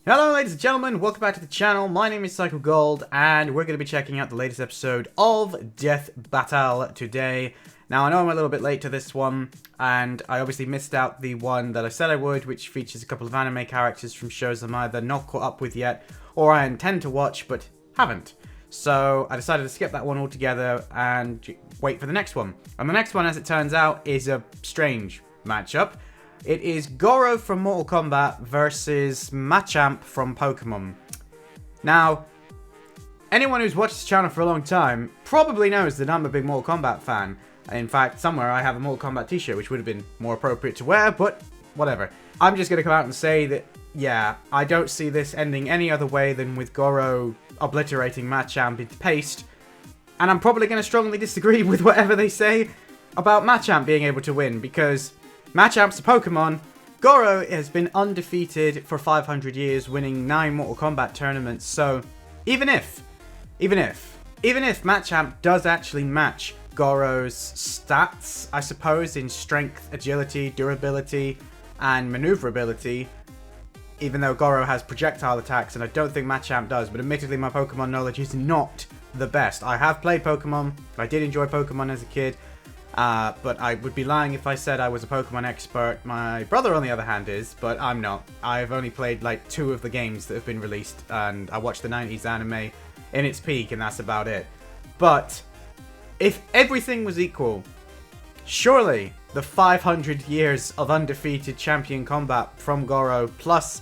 Hello ladies and gentlemen, welcome back to the channel. My name is Cycle Gold and we're going to be checking out the latest episode of Death Battle today. Now I know I'm a little bit late to this one and I obviously missed out the one that I said I would, which features a couple of anime characters from shows I'm either not caught up with yet or I intend to watch but haven't. So I decided to skip that one altogether and wait for the next one. And the next one, as it turns out, is a strange matchup. It is Goro from Mortal Kombat versus Machamp from Pokemon. Now, anyone who's watched this channel for a long time probably knows that I'm a big Mortal Kombat fan. In fact, somewhere I have a Mortal Kombat t-shirt, which would have been more appropriate to wear, but whatever. I'm just going to come out and say that, yeah, I don't see this ending any other way than with Goro obliterating Machamp into paste. And I'm probably going to strongly disagree with whatever they say about Machamp being able to win, because Machamp's a Pokemon. Goro has been undefeated for 500 years, winning 9 Mortal Kombat tournaments. So, even if Machamp does actually match Goro's stats, I suppose, in strength, agility, durability, and maneuverability, even though Goro has projectile attacks, and I don't think Machamp does, but admittedly my Pokemon knowledge is not the best. I have played Pokemon, I did enjoy Pokemon as a kid, but I would be lying if I said I was a Pokemon expert. My brother, on the other hand, is, but I'm not. I've only played like 2 of the games that have been released, and I watched the 90s anime in its peak, and that's about it. But if everything was equal, surely the 500 years of undefeated champion combat from Goro, plus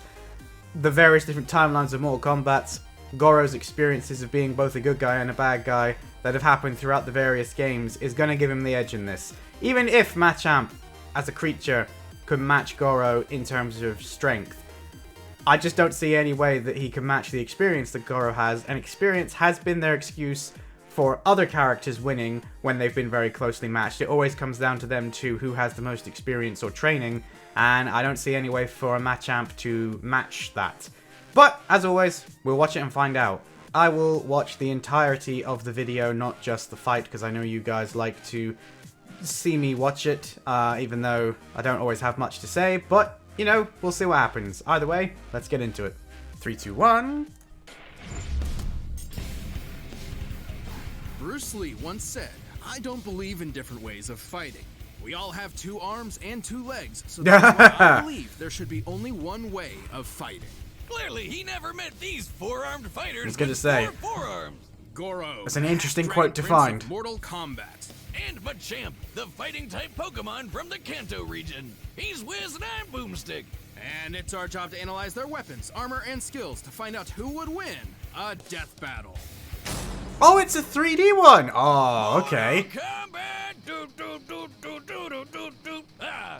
the various different timelines of Mortal Kombat, Goro's experiences of being both a good guy and a bad guy that have happened throughout the various games is going to give him the edge in this. Even if Machamp, as a creature, could match Goro in terms of strength, I just don't see any way that he can match the experience that Goro has, and experience has been their excuse for other characters winning when they've been very closely matched. It always comes down to them two, who has the most experience or training, and I don't see any way for a Machamp to match that. But, as always, we'll watch it and find out. I will watch the entirety of the video, not just the fight, because I know you guys like to see me watch it, even though I don't always have much to say, but, you know, we'll see what happens. Either way, let's get into it. 3, 2, 1... Bruce Lee once said, "I don't believe in different ways of fighting. We all have 2 arms and 2 legs, so that's why I believe there should be only one way of fighting." Clearly, he never met these 4-armed fighters. I was gonna say, 4 forearms. Goro. That's an interesting Dragon quote to Prince find. of Mortal Kombat. And Machamp, the fighting-type Pokemon from the Kanto region. He's Wiz and I'm Boomstick. And it's our job to analyze their weapons, armor, and skills to find out who would win a death battle. Oh, it's a 3D one! Oh, okay. Combat!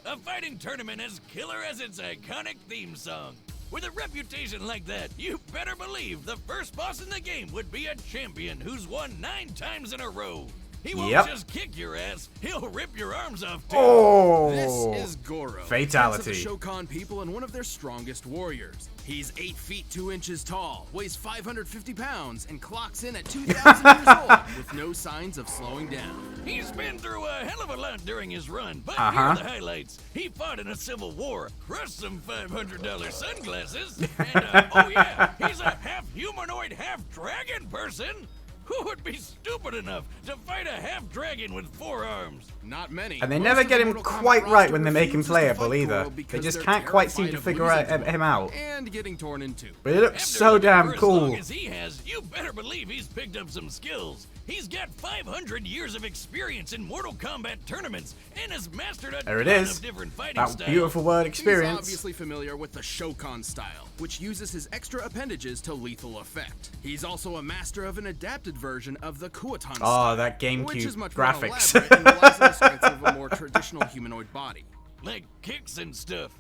A fighting tournament as killer as its iconic theme song. With a reputation like that, you better believe the first boss in the game would be a champion who's won 9 times in a row. He won't just kick your ass, he'll rip your arms off too. Oh! This is Goro, Fatality. Prince of the Shokan people and one of their strongest warriors. He's 8 feet 2 inches tall, weighs 550 pounds, and clocks in at 2,000 years old with no signs of slowing down. He's been through a hell of a lot during his run, but here are the highlights. He fought in a civil war, crushed some $500 sunglasses, and oh yeah, he's a half-humanoid, half-dragon person. Who would be stupid enough to fight a half-dragon with 4 arms? Not many. And they never get him quite right when they make him playable either. They just can't quite seem to figure him out. And getting torn in 2. But he looks so damn cool. As long as he has, you better believe he's picked up some skills. He's got 500 years of experience in Mortal Kombat tournaments and has mastered a ton of different fighting styles. That beautiful word, experience. He's obviously familiar with the Shokan style, which uses his extra appendages to lethal effect. He's also a master of an adapted version of the Kuotan style, that GameCube which is much graphics. more elaborate and relies on the strength of a more traditional humanoid body. Like kicks and stuff.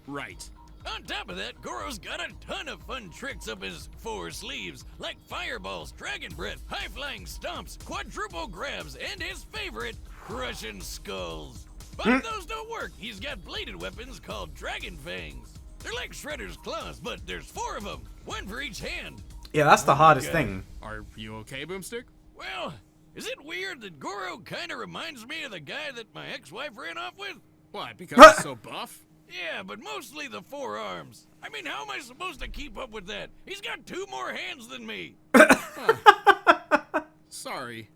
Right. On top of that, Goro's got a ton of fun tricks up his 4 sleeves, like fireballs, dragon breath, high-flying stomps, quadruple grabs, and his favorite, crushing skulls. But if those don't work, he's got bladed weapons called dragon fangs. They're like Shredder's claws, but there's 4 of them, 1 for each hand. Yeah, that's the hardest thing. Are you okay, Boomstick? Well, is it weird that Goro kinda reminds me of the guy that my ex-wife ran off with? Why, because he's so buff? Yeah, but mostly the forearms. I mean, how am I supposed to keep up with that? He's got 2 more hands than me. Sorry.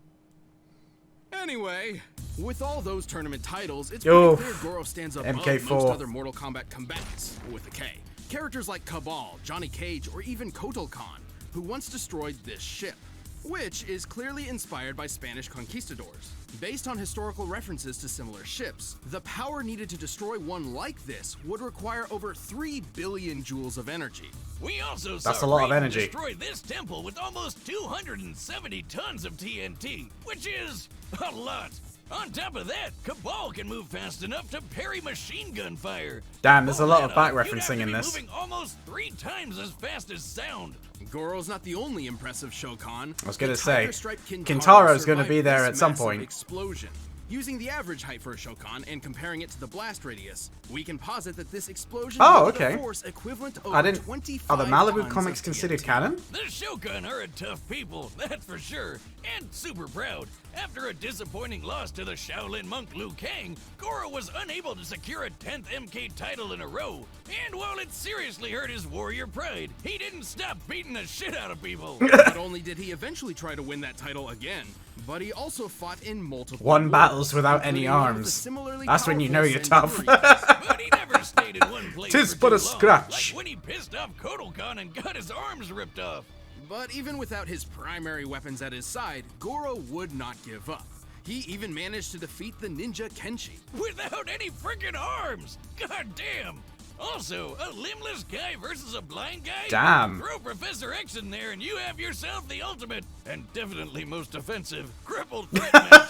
Anyway, with all those tournament titles, it's Yo, pretty clear Goro stands above MK4. most other Mortal Kombat combatants, with a K. Characters like Cabal, Johnny Cage, or even Kotal Khan, who once destroyed this ship, which is clearly inspired by Spanish conquistadors. Based on historical references to similar ships, the power needed to destroy one like this would require over 3 billion joules of energy. We also That's saw a lot of Raiden energy. destroy this temple with almost 270 tons of TNT, which is a lot. On top of that, Cabal can move fast enough to parry machine gun fire. Damn, there's a lot of You'd back have to referencing in be this. moving almost 3 times as fast as sound. Goro's not the only impressive Shokan. I was gonna The say, Tiger-striped Kintaro's gonna survived be there this at some massive point. Explosion. Using the average height for a Shokan and comparing it to the blast radius, we can posit that this explosion Oh, yielded okay. a force equivalent to over I didn't. 25 Are the Malibu tons comics of considered TNT. canon? The Shogun are a tough people, that's for sure, and super proud. After a disappointing loss to the Shaolin monk Liu Kang, Goro was unable to secure a 10th MK title in a row. And while it seriously hurt his warrior pride, he didn't stop beating the shit out of people. Not only did he eventually try to win that title again, but he also fought in multiple Won wars, battles without any including one of the arms. similarly That's when you know powerful you're tough. Centaurians. But he never stayed in one place. Tis for but a too long, scratch. Like when he pissed off Kotal Khan and got his arms ripped off. But even without his primary weapons at his side, Goro would not give up. He even managed to defeat the ninja Kenshi. Without any freaking arms! God damn! Also, a limbless guy versus a blind guy? Damn. Throw Professor X in there and you have yourself the ultimate, and definitely most offensive, crippled threat match.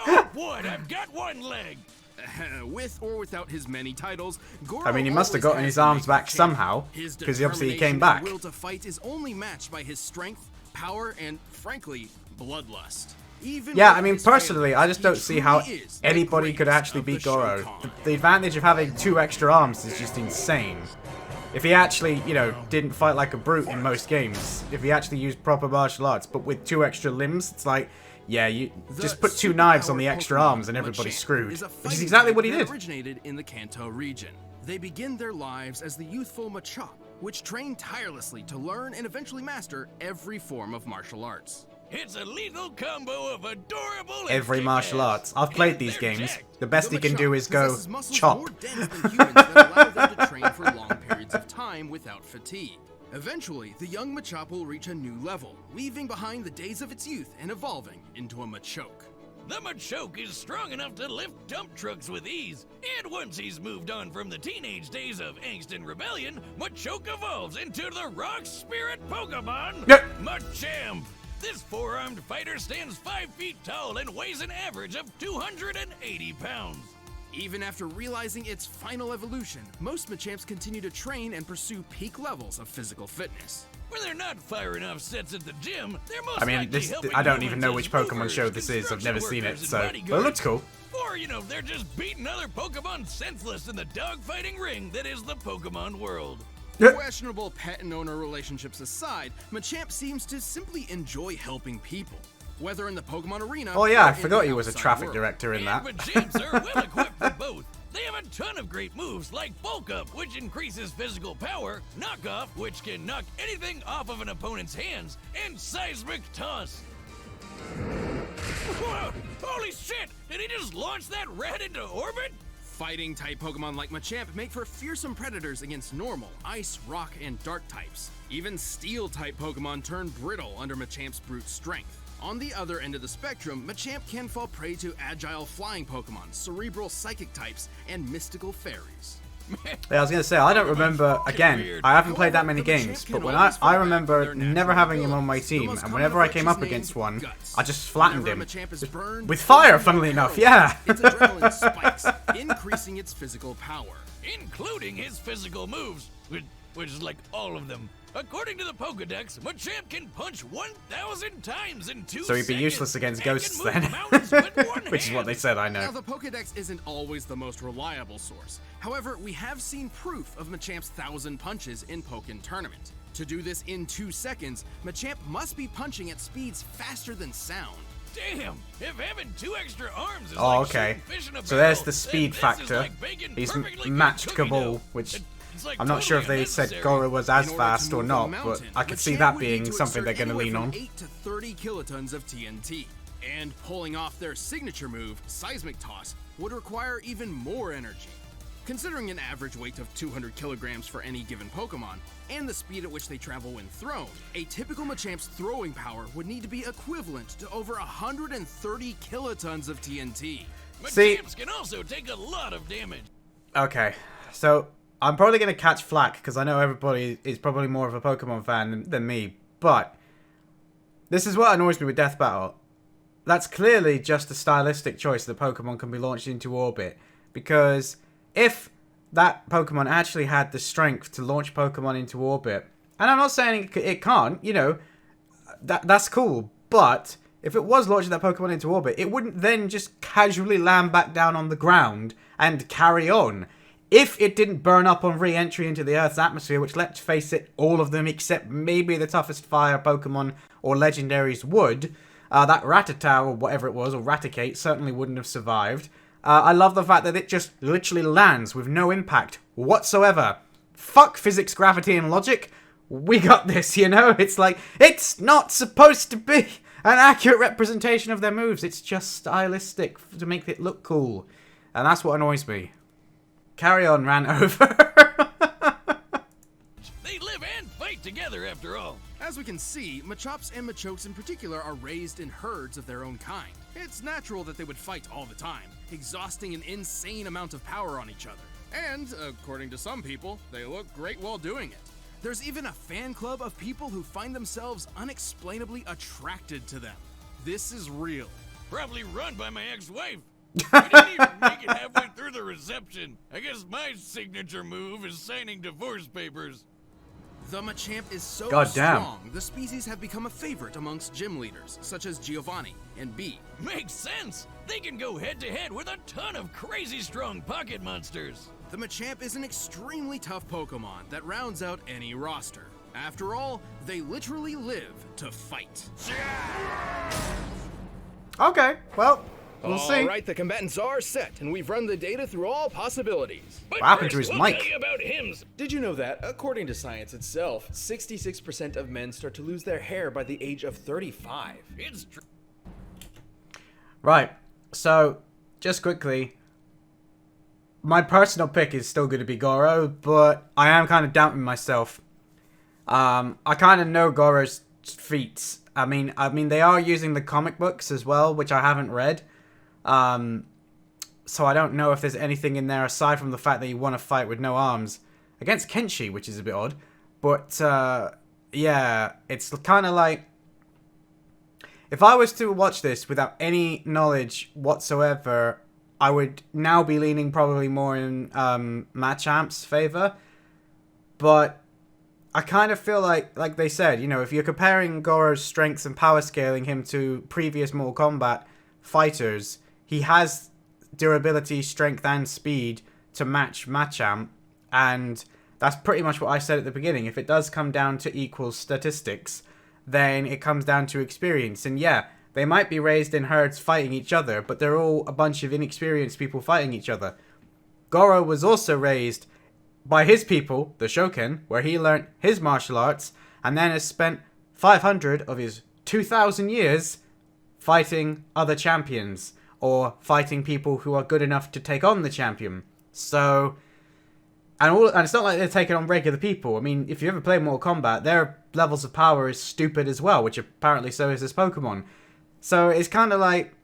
Oh, what? I've got one leg! With or without his many titles, Goro I mean, he must have always gotten has his to arms make the back change. somehow, His 'cause he obviously determination came back. and will to fight is only matched by his strength, power, and frankly, bloodlust. Even Yeah, with I mean, his personally, I failures, just he don't see how truly is the anybody could greatest actually of beat the Goro. Shokan. The advantage of having 2 extra arms is just insane. If he actually, you know, didn't fight like a brute in most games, if he actually used proper martial arts, but with 2 extra limbs, it's like, yeah, you just put 2 knives on the extra superpowered arms and Pokemon everybody's Machamp screwed. is a Which is fighting exactly type what he that did. originated in the Kanto region. They begin their lives as the youthful Machamp, which train tirelessly to learn and eventually master every form of martial arts. It's a lethal combo of adorable and Every martial kick-ass. arts. I've played And these they're games. jacked. The best The he can do Machamp is go possesses muscles chop. more dense than humans that allow them to train for long periods of time without fatigue. Eventually, the young Machamp will reach a new level, leaving behind the days of its youth and evolving into a Machoke. The Machoke is strong enough to lift dump trucks with ease, and once he's moved on from the teenage days of angst and rebellion, Machoke evolves into the rock spirit Pokemon, Yep. Machamp. This 4-armed fighter stands 5 feet tall and weighs an average of 280 pounds. Even after realizing its final evolution, most Machamps continue to train and pursue peak levels of physical fitness. When they're not firing off sets at the gym, they're most I mean, likely this, helping I don't humans even know as which Pokemon movers, show this is. I've never construction seen it, workers, and so. But it bodyguards. looks cool. Or, you know, they're just beating other Pokemon senseless in the dogfighting ring that is the Pokemon world. Questionable pet and owner relationships aside, Machamp seems to simply enjoy helping people. Whether in the Pokemon arena Oh yeah, or I in forgot the he was a outside traffic world. director in that. And Machamps are well equipped for both. They have a ton of great moves like Bulk Up, which increases physical power, Knock Off, which can knock anything off of an opponent's hands, and Seismic Toss. Whoa, holy shit! Did he just launch that rat into orbit? Fighting-type Pokemon like Machamp make for fearsome predators against normal, ice, rock, and dark types. Even Steel-type Pokemon turn brittle under Machamp's brute strength. On the other end of the spectrum, Machamp can fall prey to agile flying Pokemon, cerebral psychic types, and mystical fairies. Yeah, I was gonna say, I don't remember, again, I haven't played that many games, but when I remember never having him on my team, and whenever I came up against one, I just flattened him. With fire, funnily enough, yeah! Its adrenaline spikes, increasing its physical power. Including his physical moves, which is like all of them. According to the Pokedex, Machamp can punch 1,000 times in 2 seconds. So he'd be useless against and ghosts can move then. mountains with one Which is what hand. they said, I Now, know. the Pokedex isn't always the most reliable source. However, we have seen proof of Machamp's 1,000 punches in Pokken Tournament. To do this in 2 seconds, Machamp must be punching at speeds faster than sound. Damn! If having 2 extra arms is Oh, like okay. shooting fish in a So there's barrel, the speed then this is factor. like baking He's perfectly good matched cookie Kabul, dough. which It's like I'm not sure if totally they said unnecessary. Goro was as In order fast to or move not, a but mountain, I could see Machamp that would need being to something they're exert going to lean anywhere on. from 8 to 30 kilotons of TNT. And pulling off their signature move, Seismic Toss, would require even more energy. Considering an average weight of 200 kilograms for any given Pokemon, and the speed at which they travel when thrown, a typical Machamp's throwing power would need to be equivalent to over 130 kilotons of TNT. See- Machamps can also take a lot of damage. Okay, so I'm probably going to catch flack because I know everybody is probably more of a Pokemon fan than me, but this is what annoys me with Death Battle. That's clearly just a stylistic choice that Pokemon can be launched into orbit, because if that Pokemon actually had the strength to launch Pokemon into orbit, and I'm not saying it can't, you know, that's cool, but if it was launching that Pokemon into orbit, it wouldn't then just casually land back down on the ground and carry on. If it didn't burn up on re-entry into the Earth's atmosphere, which, let's face it, all of them except maybe the toughest fire Pokemon or legendaries would, that Rattata or whatever it was, or Raticate, certainly wouldn't have survived. I love the fact that it just literally lands with no impact whatsoever. Fuck physics, gravity, and logic. We got this, you know? It's like, it's not supposed to be an accurate representation of their moves. It's just stylistic to make it look cool. And that's what annoys me. Carry on ran over. They live and fight together after all. As we can see, Machops and Machokes in particular are raised in herds of their own kind. It's natural that they would fight all the time, exhausting an insane amount of power on each other. And, according to some people, they look great while doing it. There's even a fan club of people who find themselves unexplainably attracted to them. This is real. Probably run by my ex-wife. We didn't even make it halfway through the reception. I guess my signature move is signing divorce papers. The Machamp is so God damn. strong, the species have become a favorite amongst gym leaders, such as Giovanni and B. Makes sense. They can go head-to-head with a ton of crazy strong pocket monsters. The Machamp is an extremely tough Pokemon that rounds out any roster. After all, they literally live to fight. Okay, well, we'll see. All right, the combatants are set, and we've run the data through all possibilities. But What happened to first, his we'll mic? tell you about Hims. Did you know that, according to science itself, 66% of men start to lose their hair by the age of 35? It's true. Right, so, just quickly, my personal pick is still going to be Goro, but I am kind of doubting myself. I kind of know Goro's feats. I mean, they are using the comic books as well, which I haven't read. So I don't know if there's anything in there aside from the fact that you want to fight with no arms against Kenshi, which is a bit odd. But, yeah, it's kind of like, if I was to watch this without any knowledge whatsoever, I would now be leaning probably more in Machamp's favor. But I kind of feel like they said, you know, if you're comparing Goro's strengths and power scaling him to previous Mortal Kombat fighters, he has durability, strength, and speed to match Machamp. And that's pretty much what I said at the beginning. If it does come down to equal statistics, then it comes down to experience. And yeah, they might be raised in herds fighting each other, but they're all a bunch of inexperienced people fighting each other. Goro was also raised by his people, the Shoken, where he learnt his martial arts, and then has spent 500 of his 2,000 years fighting other champions, or fighting people who are good enough to take on the champion. So, and it's not like they're taking on regular people. I mean, if you ever play Mortal Kombat, their levels of power is stupid as well, which apparently so is this Pokemon. So it's kind of like,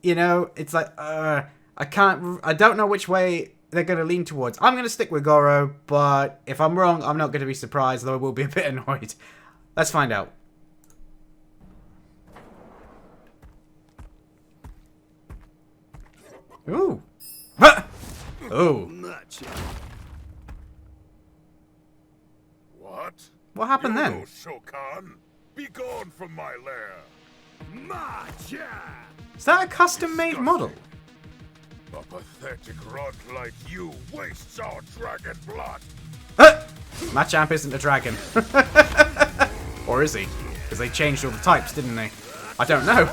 you know, it's like, I don't know which way they're going to lean towards. I'm going to stick with Goro, but if I'm wrong, I'm not going to be surprised, though I will be a bit annoyed. Let's find out. Ooh. Ooh. What? What happened You then? know, Shokan, be gone from my lair. Is that a custom-made model? A pathetic runt like you wastes our dragon blood. Machamp isn't a dragon. Or is he? Because they changed all the types, didn't they? I don't know.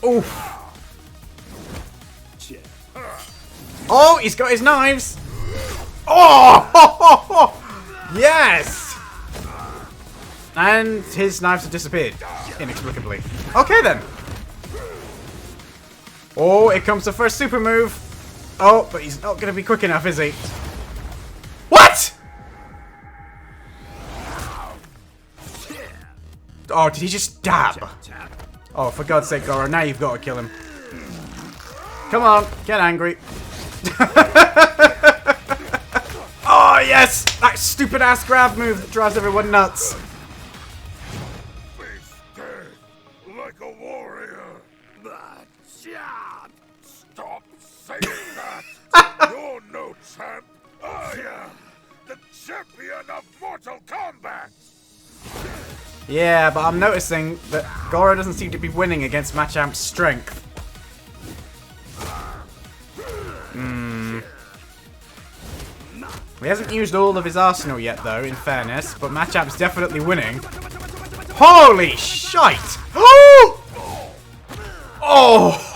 Oof. Oh, he's got his knives. Oh! Yes! And his knives have disappeared. Inexplicably. Okay, then. Oh, here comes the first super move. Oh, but he's not going to be quick enough, is he? What? Oh, did he just dab? Oh, for God's sake, Goro, now you've got to kill him. Come on, get angry. Oh, yes! That stupid ass grab move that drives everyone nuts. Face dead like a warrior. Stop saying that! You're no champ. I am the champion of Mortal Kombat. Yeah, but I'm noticing that Goro doesn't seem to be winning against Machamp's strength. He hasn't used all of his arsenal yet, though, in fairness, but Machamp's definitely winning. Holy shite! Oh! Oh!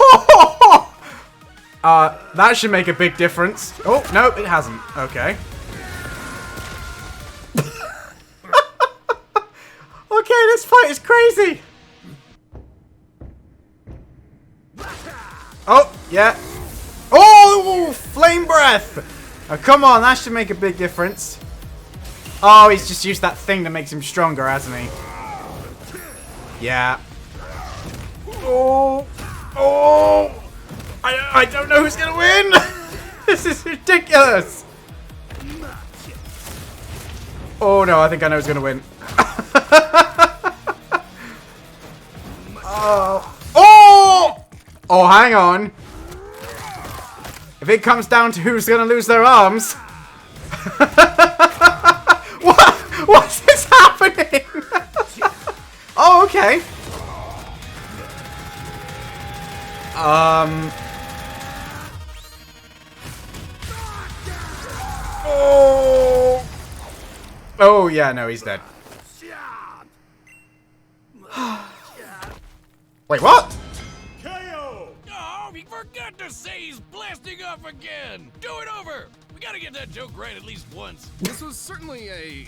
That should make a big difference. Oh, no, it hasn't. Okay. Okay, this fight is crazy! Oh, yeah. Oh, flame breath! Oh, come on, that should make a big difference. Oh, he's just used that thing that makes him stronger, hasn't he? Yeah. Oh! Oh! I don't know who's gonna win! This is ridiculous! Oh no, I think I know who's gonna win. Oh! Oh! Oh, hang on. If it comes down to who's gonna lose their arms. What's this happening? Oh, okay. Oh. Oh yeah, no, he's dead. Wait, what? Oh, he forgot to say he's blasting off again. Do it over. We gotta get that joke right at least once. This was certainly a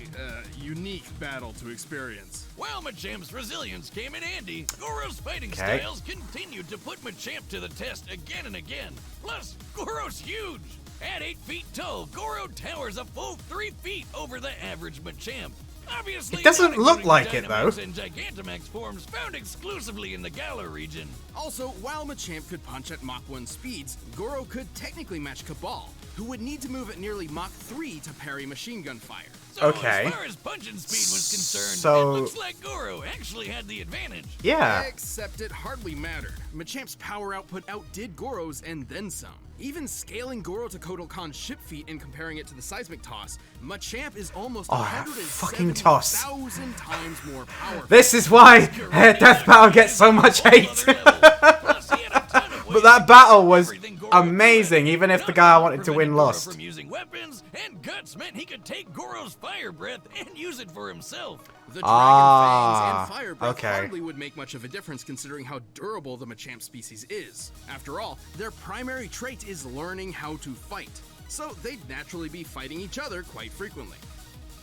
unique battle to experience. While Machamp's resilience came in handy, Goro's fighting styles continued to put Machamp to the test again and again. Plus, Goro's huge. At 8 feet tall, Goro towers a full 3 feet over the average Machamp. Obviously, it doesn't look like it, though. And Gigantamax forms found exclusively in the Galar region. Also, while Machamp could punch at Mach 1 speeds, Goro could technically match Cabal, who would need to move at nearly Mach 3 to parry machine gun fire. So okay. As far as punching speed was concerned, So it looks like Goro actually had the advantage. Yeah. Except it hardly mattered. Machamp's power output outdid Goro's and then some. Even scaling Goro to Kotal Khan's ship feet and comparing it to the seismic toss, Machamp is almost fucking toss. 170,000 times more powerful. This is why Death Battle gets so much hate. But that battle was amazing, even if the guy I wanted to win lost. From using weapons, and guts meant he could take Goro's fire breath and use it for himself. The dragon fangs and fire breath okay. hardly would make much of a difference considering how durable the Machamp species is. After all, their primary trait is learning how to fight, so they'd naturally be fighting each other quite frequently.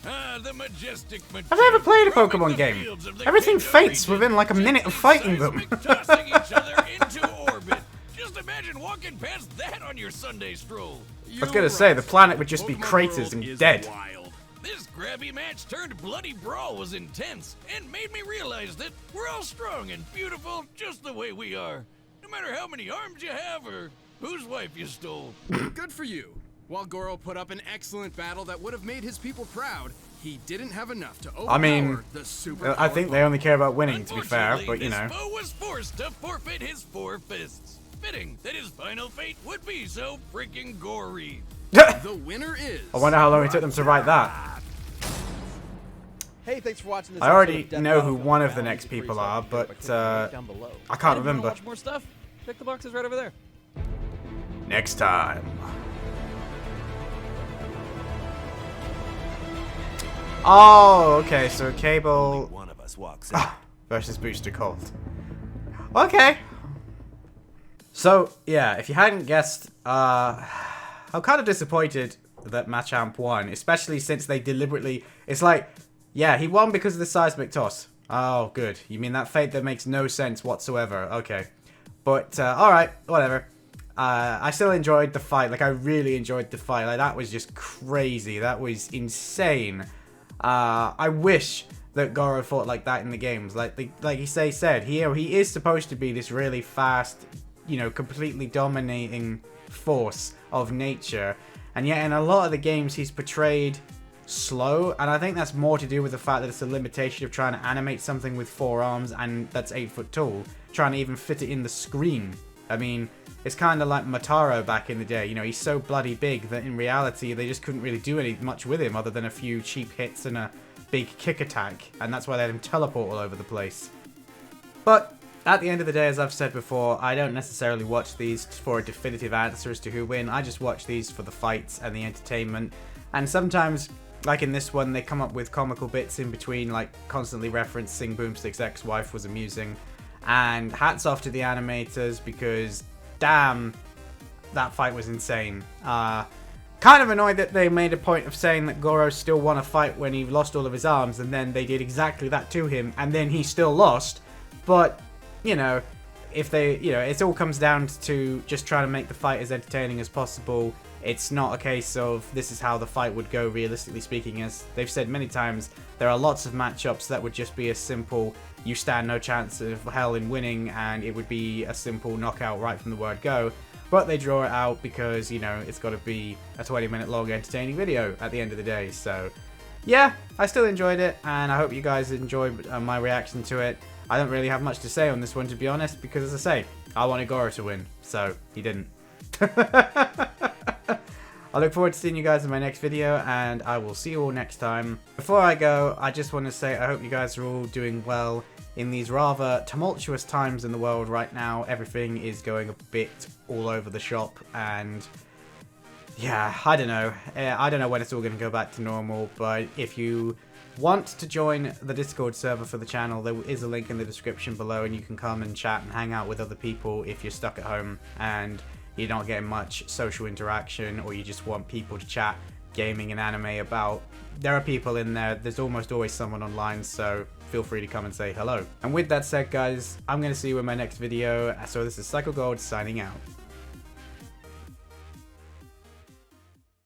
The majestic Machamp. I've never played a Pokemon game. Everything faints within like a minute of fighting them. Tossing each other into orbit. Just imagine walking past that on your Sunday stroll. I was gonna say, the planet would just be craters and dead. Wild. This grabby match turned bloody brawl was intense and made me realize that we're all strong and beautiful just the way we are. No matter how many arms you have or whose wife you stole. Good for you. While Goro put up an excellent battle that would have made his people proud, he didn't have enough to overpower the super. I think they only care about winning, to be fair, but you know. His foe was forced to forfeit his 4 fists. Fitting that his final fate would be so freaking gory. The winner is. I wonder how long it took them to write that. Hey, thanks for watching this. I already know who one of the next people are, but I can't remember. Watch more stuff? Check the boxes right over there. Next time. Oh, okay, so Cable One of us walks out. versus Booster Gold. Okay. So, yeah, if you hadn't guessed, I'm kind of disappointed that Machamp won, especially since they deliberately... It's like, yeah, he won because of the seismic toss. Oh, good. You mean that fate that makes no sense whatsoever. Okay. But, alright, whatever. I still enjoyed the fight. Like, I really enjoyed the fight. Like, that was just crazy. That was insane. I wish that Goro fought like that in the games. Like he said, he is supposed to be this really fast, you know, completely dominating force of nature. And yet in a lot of the games, he's portrayed slow. And I think that's more to do with the fact that it's a limitation of trying to animate something with 4 arms and that's 8 foot tall. Trying to even fit it in the screen. I mean, it's kind of like Motaro back in the day. You know, he's so bloody big that in reality, they just couldn't really do much with him other than a few cheap hits and a big kick attack. And that's why they had him teleport all over the place. But at the end of the day, as I've said before, I don't necessarily watch these for a definitive answer as to who win. I just watch these for the fights and the entertainment. And sometimes, like in this one, they come up with comical bits in between, like constantly referencing Boomstick's ex-wife was amusing. And hats off to the animators because, damn, that fight was insane. Kind of annoyed that they made a point of saying that Goro still won a fight when he lost all of his arms, and then they did exactly that to him, and then he still lost. But, you know, if they, you know, it all comes down to just trying to make the fight as entertaining as possible. It's not a case of this is how the fight would go, realistically speaking. As they've said many times, there are lots of matchups that would just be as simple, you stand no chance of hell in winning, and it would be a simple knockout right from the word go. But they draw it out because, you know, it's got to be a 20-minute long entertaining video at the end of the day. So, yeah, I still enjoyed it, and I hope you guys enjoyed my reaction to it. I don't really have much to say on this one, to be honest, because, as I say, I wanted Goro to win, so he didn't. I look forward to seeing you guys in my next video, and I will see you all next time. Before I go, I just want to say I hope you guys are all doing well in these rather tumultuous times in the world right now. Everything is going a bit all over the shop, and yeah, I don't know. I don't know when it's all going to go back to normal, but if you want to join the Discord server for the channel, there is a link in the description below, and you can come and chat and hang out with other people if you're stuck at home and you're not getting much social interaction, or you just want people to chat gaming and anime about. There are people in there. There's almost always someone online, so feel free to come and say hello. And with that said, guys, I'm going to see you in my next video. So this is Cycle Gold signing out.